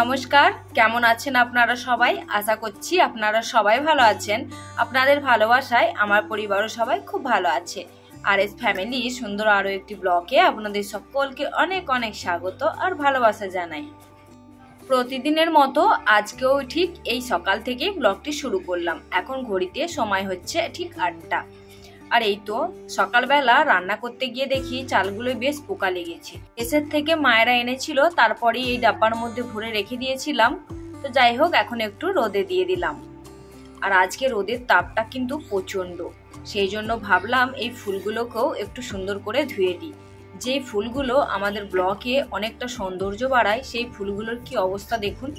নমস্কার, কেমন আছেন আপনারা সবাই? আশা করছি আপনারা সবাই ভালো আছেন। আপনাদের ভালোবাসায় আমার পরিবারও সবাই খুব ভালো আছে। আর এস ফ্যামিলি সুন্দর আরও একটি ব্লগে আপনাদের সকলকে অনেক অনেক স্বাগত আর ভালোবাসা জানাই। প্রতিদিনের মতো আজকেও ঠিক এই সকাল থেকে ব্লগটি শুরু করলাম। এখন ঘড়িতে সময় হচ্ছে ঠিক 8টা। আর এই তো সকালবেলা রান্না করতে গিয়ে দেখি চালগুলো বেশ পোকা লেগেছে। এসের থেকে মায়েরা এনেছিল, তারপরে এই ডাব্বার মধ্যে ভরে রেখে দিয়েছিলাম। তো যাই হোক, এখন একটু রোদে দিয়ে দিলাম। আর আজকে রোদের তাপটা কিন্তু প্রচন্ড, সেই জন্য ভাবলাম এই ফুলগুলোকেও একটু সুন্দর করে ধুয়ে দিই। যে ফুলগুলো আমাদের ব্লকে অনেকটা সৌন্দর্য বাড়ায়, সেই ফুলগুলোর কি অবস্থা দেখুন।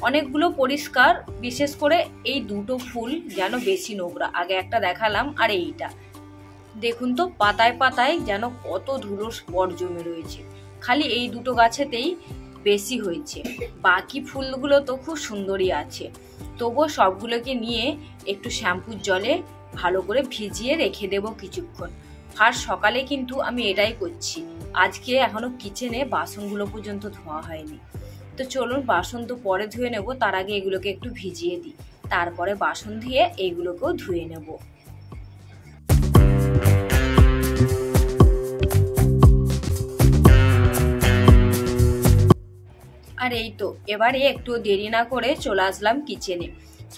অনেকগুলো পরিষ্কার, বিশেষ করে এই দুটো ফুল যেন বেশি নোংরা। আগে একটা দেখালাম, আর এইটা দেখুন তো পাতায় পাতায় যেন কত ধুলোর স্পট জমে রয়েছে। খালি এই দুটো গাছেতেই বেশি হয়েছে, বাকি ফুলগুলো তো খুব সুন্দরই আছে। তবুও সবগুলোকে নিয়ে একটু শ্যাম্পুর জলে ভালো করে ভিজিয়ে রেখে দেব কিছুক্ষণ। ফার্স্ট সকালে কিন্তু আমি এটাই করছি। আজকে এখনো কিচেনে বাসনগুলো পর্যন্ত ধোয়া হয়নি। তো চলুন, বাসন তো পরে ধুয়ে নেব, তার আগে এগুলোকে একটু ভিজিয়ে দিই, তারপরে বাসন ধুয়ে এইগুলোকেও ধুয়ে নেব। আর এই তো এবারে একটু দেরি না করে চলে আসলাম কিচেনে।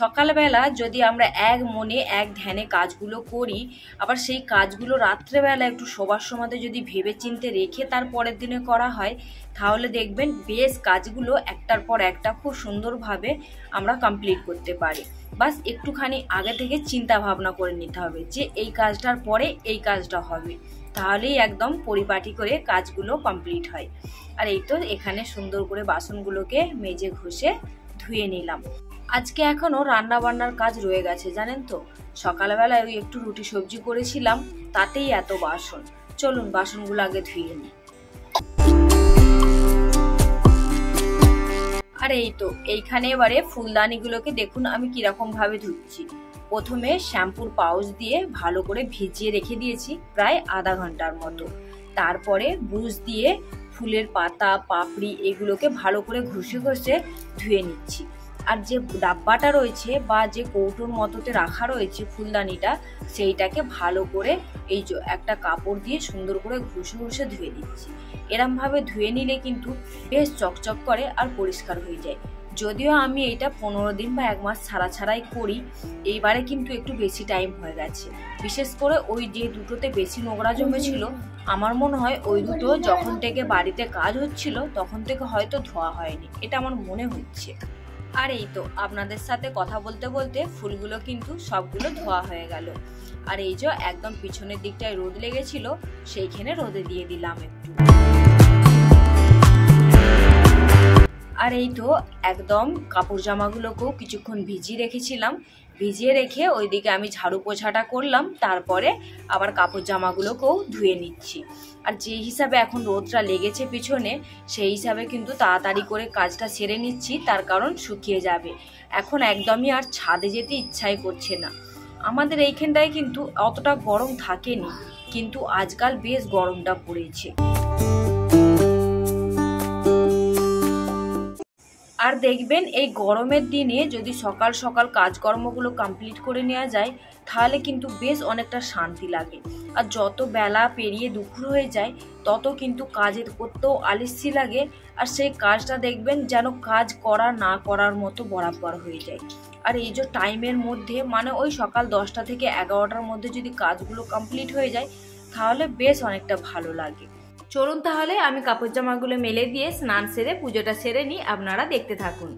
সকালবেলা যদি আমরা এক মনে এক ধ্যানে কাজগুলো করি, আবার সেই কাজগুলো রাত্রেবেলা একটু শোবার সময় যদি ভেবে চিন্তে রেখে তার পরের দিনে করা হয়, তাহলে দেখবেন বেশ কাজগুলো একটার পর একটা খুব সুন্দরভাবে আমরা কমপ্লিট করতে পারি। বাস একটুখানি আগে থেকে চিন্তা ভাবনা করে নিতে হবে যে এই কাজটার পরে এই কাজটা হবে, তাহলেই একদম পরিপাটি করে কাজগুলো কমপ্লিট হয়। আর এই তো এখানে সুন্দর করে বাসনগুলোকে মেজে ঘষে ধুয়ে নিলাম। আজকে এখনো রান্না বান্নার কাজ রয়ে গেছে জানেন তো। সকালবেলায় ওই একটু রুটি সবজি করেছিলাম, তাতেই এত বাসন। চলুন বাসনগুলো আগে ধুয়ে নিই। আর এই তো এইখানে এবারে ফুলদানিগুলোকে দেখুন আমি কিরকম ভাবে ধুচ্ছি। প্রথমে শ্যাম্পুর পাউচ দিয়ে ভালো করে ভিজিয়ে রেখে দিয়েছি প্রায় আধা ঘন্টার মতো। তারপরে ব্রুশ দিয়ে ফুলের পাতা পাপড়ি এগুলোকে ভালো করে ঘষে ঘষে ধুয়ে নিচ্ছি। আর যে ডাব্বাটা রয়েছে বা যে কৌটোর মতোতে রাখা রয়েছে ফুলদানিটা, সেইটাকে ভালো করে এই যে একটা কাপড় দিয়ে সুন্দর করে ঘষে ঘষে ধুয়ে দিচ্ছি। এরমভাবে ধুয়ে নিলে কিন্তু বেশ চকচক করে আর পরিষ্কার হয়ে যায়। যদিও আমি এটা 15 দিন বা 1 মাস ছাড়া ছাড়াই করি, এইবারে কিন্তু একটু বেশি টাইম হয়ে গেছে। বিশেষ করে ওই যে দুটোতে বেশি নোংরা জমেছিল, আমার মনে হয় ওই দুটো যখন থেকে বাড়িতে কাজ হচ্ছিল তখন থেকে হয়তো ধোয়া হয়নি, এটা আমার মনে হচ্ছে। আর এই তো আপনাদের সাথে কথা বলতে বলতে ফুলগুলো কিন্তু সবগুলো ধোয়া হয়ে গেল। আর এই যে একদম পিছনের দিকটায় রোদ লেগেছিল, সেইখানে রোদে দিয়ে দিলাম একটু। আর এই তো একদম কাপড় জামাগুলোকেও কিছুক্ষণ ভিজিয়ে রেখেছিলাম। ভিজিয়ে রেখে ওইদিকে আমি ঝাড়ু পোছাটা করলাম, তারপরে আবার কাপড় জামাগুলোকেও ধুয়ে নিচ্ছি। আর যে হিসাবে এখন রোদটা লেগেছে পিছনে, সেই হিসাবে কিন্তু তাড়াতাড়ি করে কাজটা সেরে নিচ্ছি, তার কারণ শুকিয়ে যাবে। এখন একদমই আর ছাদে যেতে ইচ্ছাই করছে না। আমাদের এইখানটায় কিন্তু অতটা গরম থাকেনি, কিন্তু আজকাল বেশ গরমটা পড়েছে। আর দেখবেন এই গরমের দিনে যদি সকাল সকাল কাজকর্মগুলো কমপ্লিট করে নেওয়া যায়, তাহলে কিন্তু বেশ অনেকটা শান্তি লাগে। আর যত বেলা পেরিয়ে দুপুর হয়ে যায়, তত কিন্তু কাজের করতেও আলস্যি লাগে। আর সেই কাজটা দেখবেন যেন কাজ করা না করার মতো বরাবর হয়ে যায়। আর এই যে টাইমের মধ্যে মানে ওই সকাল 10টা থেকে 11টার মধ্যে যদি কাজগুলো কমপ্লিট হয়ে যায়, তাহলে বেশ অনেকটা ভালো লাগে। চলুন তাহলে আমি কাপড় জামাগুলো মেলে দিয়ে স্নান সেরে পুজোটা সেরে নিই, আপনারা দেখতে থাকুন।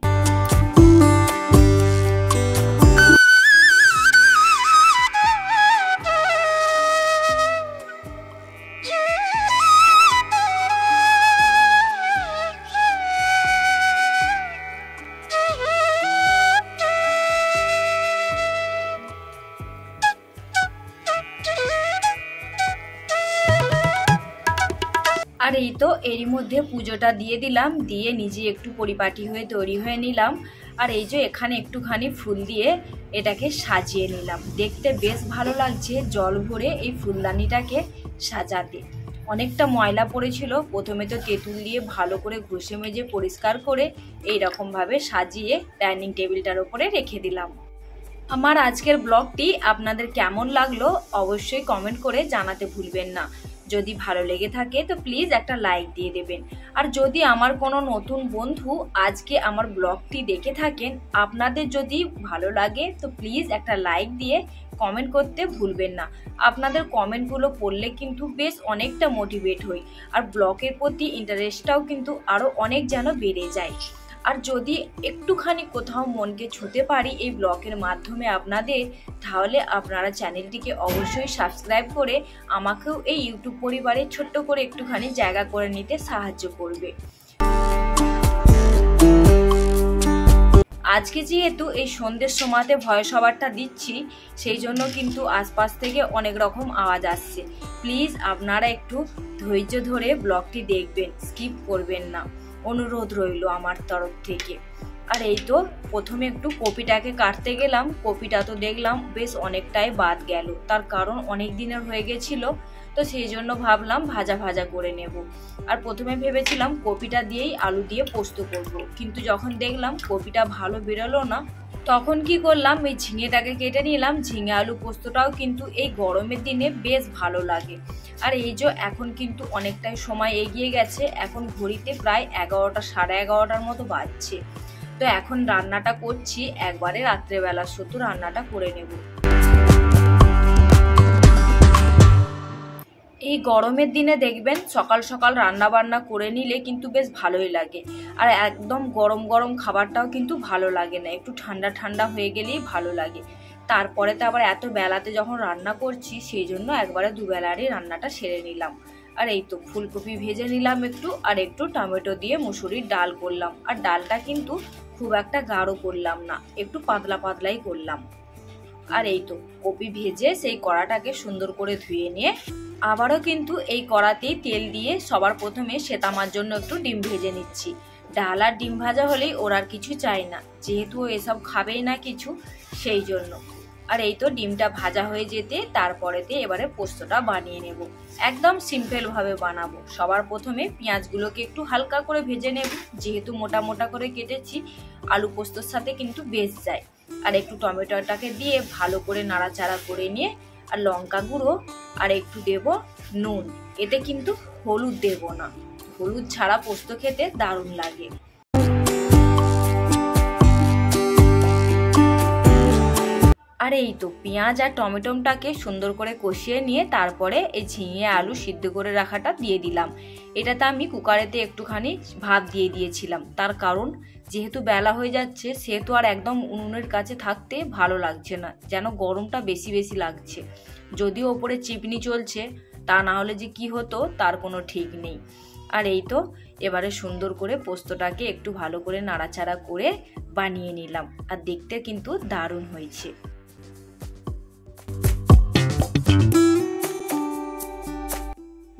আর এই তো এরই মধ্যে পুজোটা দিয়ে দিলাম, দিয়ে নিজে একটু পরিপাটি হয়ে তৈরি হয়ে নিলাম। আর এই যে এখানে একটুখানি ফুল দিয়ে এটাকে সাজিয়ে নিলাম। দেখতে বেশ ভালো লাগছে জল ভরে এই ফুলদানিটাকে সাজাতে। অনেকটা ময়লা পড়েছিল। প্রথমে তো তেঁতুল দিয়ে ভালো করে ঘষে মেজে পরিষ্কার করে এইরকমভাবে সাজিয়ে ডাইনিং টেবিলটার ওপরে রেখে দিলাম। আমার আজকের ব্লগটি আপনাদের কেমন লাগলো অবশ্যই কমেন্ট করে জানাতে ভুলবেন না। যদি ভালো লেগে থাকে তো প্লিজ একটা লাইক দিয়ে দেবেন। আর যদি আমার কোনো নতুন বন্ধু আজকে আমার ব্লগটি দেখে থাকেন, আপনাদের যদি ভালো লাগে তো প্লিজ একটা লাইক দিয়ে কমেন্ট করতে ভুলবেন না। আপনাদের কমেন্টগুলো পড়লে কিন্তু বেশ অনেকটা মোটিভেট হই, আর ব্লগের প্রতি ইন্টারেস্টটাও কিন্তু আরও অনেক যেন বেড়ে যায়। আর যদি একটুখানি কোথাও মনকে ছুঁতে পারি এই ব্লগের মাধ্যমে আপনাদের, তাহলে আপনারা চ্যানেলটিকে অবশ্যই সাবস্ক্রাইব করে আমাকেও এই ইউটিউব পরিবারে ছোট্ট করে একটুখানি জায়গা করে নিতে সাহায্য করবে। আজকে যেহেতু এই সন্ধ্যের সময়তে ভয়েস ওভারটা দিচ্ছি, সেই জন্য কিন্তু আশপাশ থেকে অনেক রকম আওয়াজ আসছে। প্লিজ আপনারা একটু ধৈর্য ধরে ব্লগটি দেখবেন, স্কিপ করবেন না, অনুরোধ রইল আমার তরফ থেকে। আর এই তো প্রথমে একটু কপিটাকে কাটতে গেলাম। কপিটা তো দেখলাম বেশ অনেকটাই বাদ গেল, তার কারণ অনেক দিনের হয়ে গেছিল, তো সেই জন্য ভাবলাম ভাজা ভাজা করে নেব। আর প্রথমে ভেবেছিলাম কপিটা দিয়েই আলু দিয়ে পোস্ত করব, কিন্তু যখন দেখলাম কপিটা ভালো বেরোলো না, তখন কি করলাম এই ঝিঙেটাকে কেটে নিলাম। ঝিঙে আলু পোস্তটাও কিন্তু এই গরমের দিনে বেশ ভালো লাগে। আর এই যে এখন কিন্তু অনেকটাই সময় এগিয়ে গেছে, এখন ঘড়িতে প্রায় 11টা সাড়ে 11টার মতো বাজছে। তো এখন রান্নাটা করছি, একবারে রাত্রেবেলা শুধু রান্নাটা করে নেব। এই গরমের দিনে দেখবেন সকাল সকাল রান্না বান্না করে নিলে কিন্তু বেশ ভালোই লাগে। আর একদম গরম গরম খাবারটাও কিন্তু ভালো লাগে না, একটু ঠান্ডা ঠান্ডা হয়ে গেলেই ভালো লাগে। তারপরে তো আবার এত বেলাতে যখন রান্না করছি, সেই জন্য একবারে দুবেলারই রান্নাটা সেরে নিলাম। আর এই তো ফুলকপি ভেজে নিলাম একটু, আর একটু টমেটো দিয়ে মুসুরির ডাল করলাম। আর ডালটা কিন্তু খুব একটা গাঢ় করলাম না, একটু পাতলা পাতলাই করলাম। আর এই তো কপি ভেজে সেই কড়াটাকে সুন্দর করে ধুয়ে নিয়ে আবারও কিন্তু এই কড়াতেই তেল দিয়ে সবার প্রথমে সেতামার জন্য একটু ডিম ভেজে নিচ্ছি। ডাল আর ডিম ভাজা হলেই ওর আর কিছু চাই না, যেহেতু এসব খাবেই না কিছু, সেই জন্য। আর এই তো ডিমটা ভাজা হয়ে যেতে তারপরেতে এবারে পোস্তটা বানিয়ে নেব। একদম সিম্পল ভাবে বানাবো। সবার প্রথমে পেঁয়াজগুলোকে একটু হালকা করে ভেজে নেব, যেহেতু মোটা মোটা করে কেটেছি, আলু পোস্তর সাথে কিন্তু বেশ যায়। আর একটু টমেটোটাকে দিয়ে ভালো করে নাড়াচাড়া করে নিয়ে, আর লঙ্কা গুঁড়ো আর একটু দেব নুন। এতে কিন্তু হলুদ দেব না, হলুদ ছাড়া পোস্ত খেতে দারুণ লাগে। আর এই তো পেঁয়াজ আর টমেটোটাকে সুন্দর করে কষিয়ে নিয়ে তারপরে এই ঝিঙে আলু সিদ্ধ করে রাখাটা দিয়ে দিলাম। এটাতে আমি কুকারেতে একটুখানি ভাত দিয়ে দিয়েছিলাম, তার কারণ যেহেতু বেলা হয়ে যাচ্ছে, সেহেতু আর একদম উনুনের কাছে থাকতে ভালো লাগছে না, যেন গরমটা বেশি বেশি লাগছে। যদিও ওপরে চিপনি চলছে, তা না হলে যে কি হতো তার কোনো ঠিক নেই। আর এই তো এবারে সুন্দর করে পোস্তটাকে একটু ভালো করে নাড়াচাড়া করে বানিয়ে নিলাম, আর দেখতে কিন্তু দারুণ হয়েছে।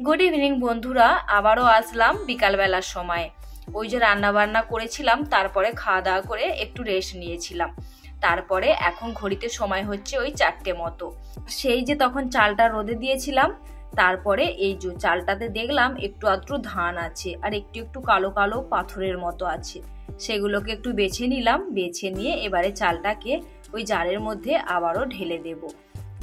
গুড ইভিনিং বন্ধুরা, আবারও আসলাম বিকালবেলার সময়। ওই যে রান্না বান্না করেছিলাম, তারপরে খাওয়া দাওয়া করে একটু রেস্ট নিয়েছিলাম। তারপরে এখন ঘড়িতে সময় হচ্ছে ওই 4টে মতো। সেই যে তখন চালটা রোদে দিয়েছিলাম, তারপরে এই যে চালটাতে দেখলাম একটু আধটু ধান আছে, আর একটু একটু কালো কালো পাথরের মতো আছে। সেগুলোকে একটু বেছে নিলাম, বেছে নিয়ে এবারে চালটাকে ওই জারের মধ্যে আবারও ঢেলে দেব।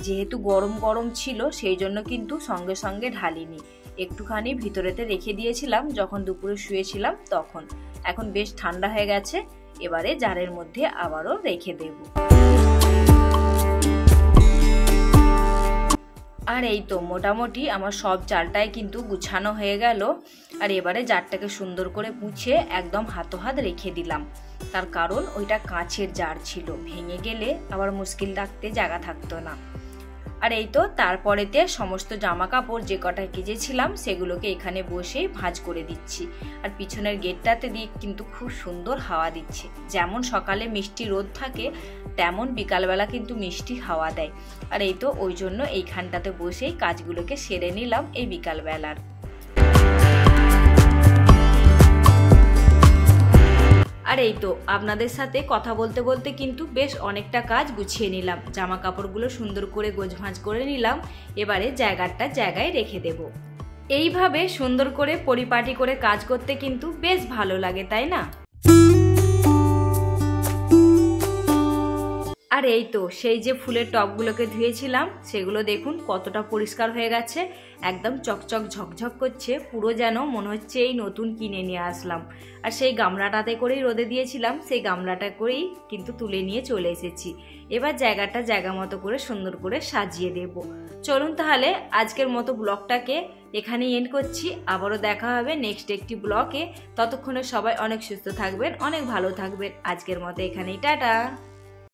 যেহেতু গরম গরম ছিল, সেই জন্য কিন্তু সঙ্গে সঙ্গে ঢালিনি, একটুখানি ভিতরেতে রেখে দিয়েছিলাম যখন দুপুরে শুয়েছিলাম তখন। এখন বেশ ঠান্ডা হয়ে গেছে, এবারে জারের মধ্যে আবারও রেখে দেব। আর এই তো মোটামুটি আমার সব চালটাই কিন্তু গুছানো হয়ে গেল। আর এবারে জারটাকে সুন্দর করে মুছে একদম হাতো হাত রেখে দিলাম, তার কারণ ওইটা কাঁচের জার ছিল, ভেঙে গেলে আবার মুশকিল রাখতে জায়গা থাকতো না। আর এই তো তারপরেতে সমস্ত জামা কাপড় যে কটায় কেচেছিলাম সেগুলোকে এখানে বসে ভাঁজ করে দিচ্ছি। আর পিছনের গেটটাতে দিয়ে কিন্তু খুব সুন্দর হাওয়া দিচ্ছে। যেমন সকালে মিষ্টি রোদ থাকে, তেমন বিকালবেলা কিন্তু মিষ্টি হাওয়া দেয়। আর এই তো ওই জন্য এইখানটাতে বসেই কাজগুলোকে সেরে নিলাম এই বিকালবেলার। আর এই তো আপনাদের সাথে কথা বলতে বলতে কিন্তু বেশ অনেকটা কাজ গুছিয়ে নিলাম। জামা কাপড়গুলো সুন্দর করে গোছভাঁজ করে নিলাম, এবারে জায়গায় রেখে দেব। এইভাবে সুন্দর করে পরিপাটি করে কাজ করতে কিন্তু বেশ ভালো লাগে, তাই না? আর এই তো সেই যে ফুলের টবগুলোকে ধুয়েছিলাম সেগুলো দেখুন কতটা পরিষ্কার হয়ে গেছে, একদম চকচক ঝকঝক করছে, পুরো যেন মনে হচ্ছে এই নতুন কিনে নিয়ে আসলাম। আর সেই গামলাটাতে করেই রোদে দিয়েছিলাম, সেই গামলাটা করেই কিন্তু তুলে নিয়ে চলে এসেছি। এবার জায়গাটা জায়গা মতো করে সুন্দর করে সাজিয়ে দেব। চলুন তাহলে আজকের মতো ব্লগটাকে এখানেই এন্ড করছি। আবারও দেখা হবে নেক্সট একটি ব্লগে। ততক্ষণে সবাই অনেক সুস্থ থাকবেন, অনেক ভালো থাকবেন। আজকের মতো এখানেই টাটা।